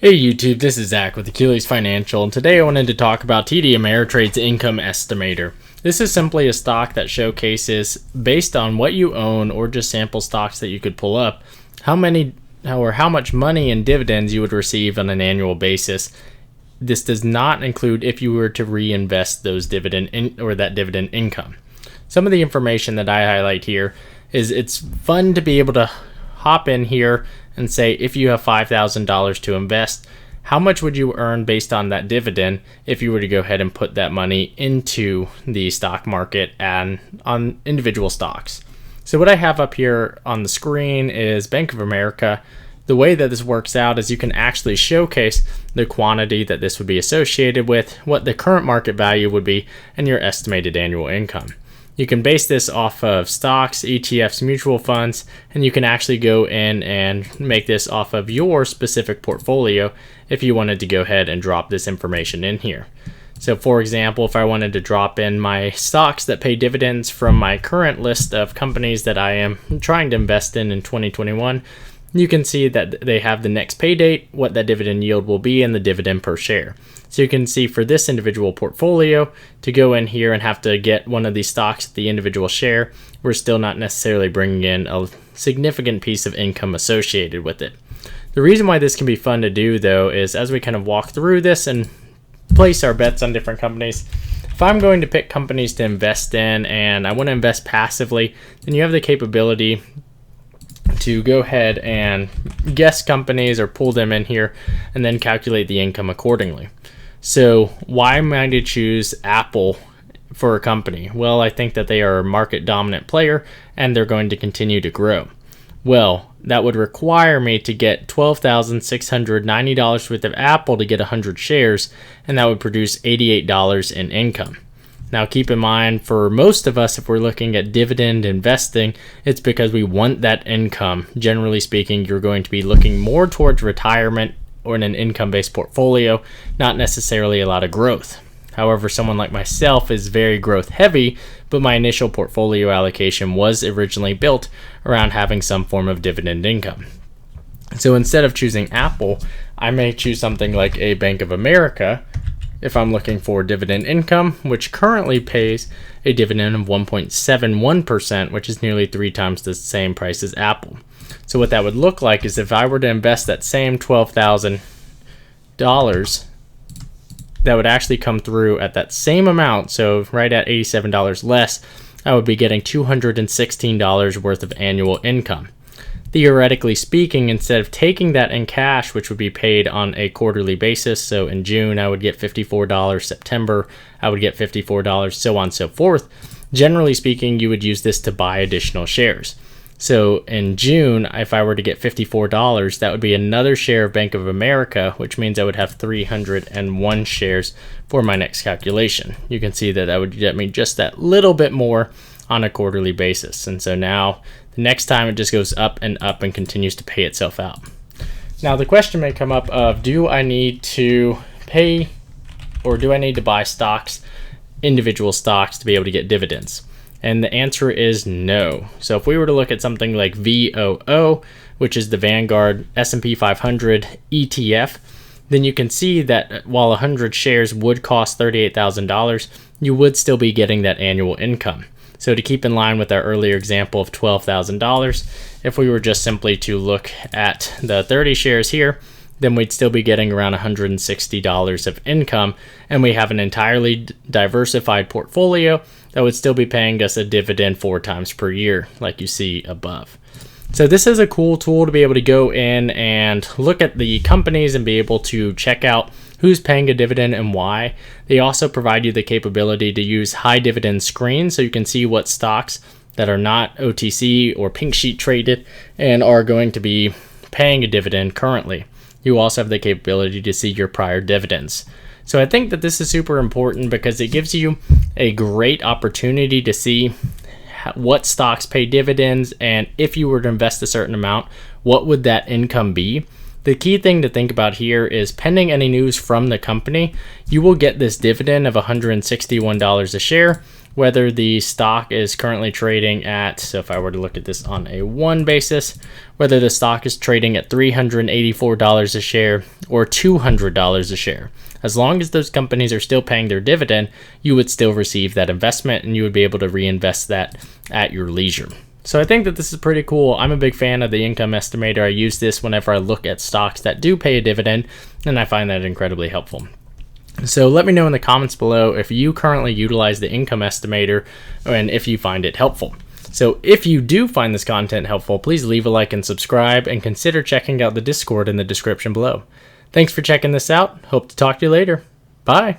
Hey YouTube, this is Zach with Achilles Financial, and today I wanted to talk about TDAmeritrade's Income Estimator. This is simply a stock that showcases, based on what you own or just sample stocks that you could pull up, how much money and dividends you would receive on an annual basis. This does not include if you were to reinvest those dividend income. Some of the information that I highlight here is it's fun to be able to hop in here and say, if you have $5,000 to invest, how much would you earn based on that dividend if you were to go ahead and put that money into the stock market and on individual stocks? So what I have up here on the screen is Bank of America. The way that this works out is you can actually showcase the quantity that this would be associated with, what the current market value would be, and your estimated annual income. You can base this off of stocks, ETFs, mutual funds, and you can actually go in and make this off of your specific portfolio if you wanted to go ahead and drop this information in here. So for example, if I wanted to drop in my stocks that pay dividends from my current list of companies that I am trying to invest in 2021, you can see that they have the next pay date, what that dividend yield will be, and the dividend per share. So you can see for this individual portfolio, to go in here and have to get one of these stocks at the individual share, we're still not necessarily bringing in a significant piece of income associated with it. The reason why this can be fun to do, though, is as we kind of walk through this and place our bets on different companies, if I'm going to pick companies to invest in and I want to invest passively, then you have the capability to go ahead and guess companies or pull them in here and then calculate the income accordingly. So why might I choose Apple for a company? Well, I think that they are a market dominant player and they're going to continue to grow. Well, that would require me to get $12,690 worth of Apple to get 100 shares, and that would produce $88 in income. Now keep in mind, for most of us, if we're looking at dividend investing, it's because we want that income. Generally speaking, you're going to be looking more towards retirement or in an income-based portfolio, not necessarily a lot of growth. However, someone like myself is very growth heavy, but my initial portfolio allocation was originally built around having some form of dividend income. So instead of choosing Apple, I may choose something like a Bank of America if I'm looking for dividend income, which currently pays a dividend of 1.71%, which is nearly 3 times the same price as Apple. So what that would look like is if I were to invest that same $12,000, that would actually come through at that same amount, so right at $87 less, I would be getting $216 worth of annual income. Theoretically speaking, instead of taking that in cash, which would be paid on a quarterly basis, so in June I would get $54, September I would get $54, so on and so forth, generally speaking, you would use this to buy additional shares. So in June, if I were to get $54, that would be another share of Bank of America, which means I would have 301 shares for my next calculation. You can see that would get me just that little bit more on a quarterly basis. And so now the next time it just goes up and continues to pay itself out. Now the question may come up of, do I need to pay or do I need to buy stocks, individual stocks, to be able to get dividends? And the answer is no. So if we were to look at something like VOO, which is the Vanguard SP 500 ETF, then you can see that while 100 shares would cost $38,000, you would still be getting that annual income. So to keep in line with our earlier example of $12,000, if we were just simply to look at the 30 shares here, then we'd still be getting around $160 of income, and we have an entirely diversified portfolio that would still be paying us a dividend 4 times per year, like you see above. So this is a cool tool to be able to go in and look at the companies and be able to check out who's paying a dividend and why. They also provide you the capability to use high dividend screens, so you can see what stocks that are not OTC or pink sheet traded and are going to be paying a dividend currently. You also have the capability to see your prior dividends. So I think that this is super important because it gives you a great opportunity to see what stocks pay dividends, and if you were to invest a certain amount, what would that income be? The key thing to think about here is, pending any news from the company, you will get this dividend of $161 a share, whether the stock is currently trading at, so if I were to look at this on a 1 basis, whether the stock is trading at $384 a share or $200 a share. As long as those companies are still paying their dividend, you would still receive that investment and you would be able to reinvest that at your leisure. So I think that this is pretty cool. I'm a big fan of the income estimator. I use this whenever I look at stocks that do pay a dividend, and I find that incredibly helpful. So let me know in the comments below if you currently utilize the income estimator and if you find it helpful. So if you do find this content helpful, please leave a like and subscribe, and consider checking out the Discord in the description below. Thanks for checking this out. Hope to talk to you later. Bye.